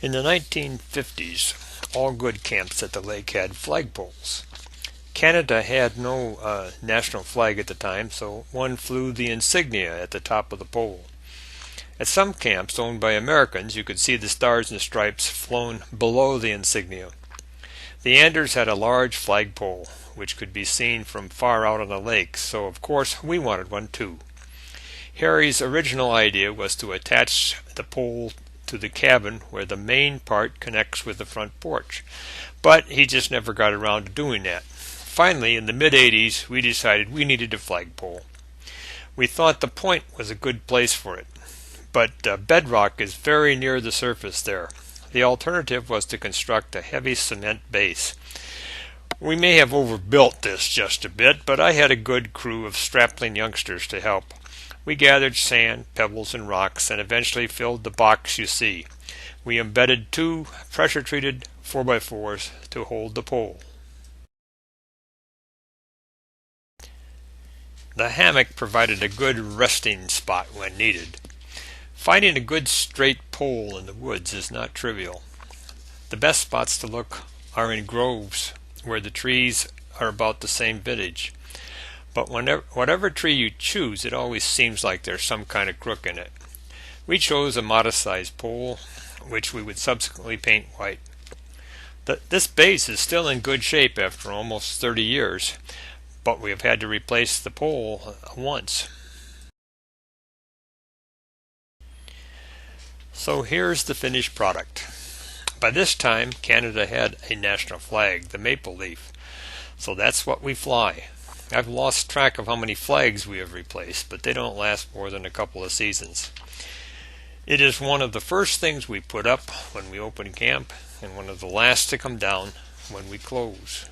In the 1950s, all good camps at the lake had flagpoles. Canada had no national flag at the time, so one flew the insignia at the top of the pole. At some camps owned by Americans, you could see the stars and stripes flown below the insignia. The Anders had a large flagpole, which could be seen from far out on the lake, so of course we wanted one too. Harry's original idea was to attach the pole to the cabin where the main part connects with the front porch, but he just never got around to doing that. Finally, in the mid-80s, we decided we needed a flagpole. We thought the point was a good place for it, but bedrock is very near the surface there. The alternative was to construct a heavy cement base. We may have overbuilt this just a bit, but I had a good crew of strapling youngsters to help. We gathered sand, pebbles, and rocks, and eventually filled the box you see. We embedded 2 pressure-treated 4x4s to hold the pole. The hammock provided a good resting spot when needed. Finding a good straight pole in the woods is not trivial. The best spots to look are in groves where the trees are about the same vintage. But whatever tree you choose, it always seems like there's some kind of crook in it. We chose a modest-sized pole, which we would subsequently paint white. This base is still in good shape after almost 30 years, but we have had to replace the pole once. So here's the finished product. By this time, Canada had a national flag, the maple leaf, so that's what we fly. I've lost track of how many flags we have replaced, but they don't last more than a couple of seasons. It is one of the first things we put up when we open camp, and one of the last to come down when we close.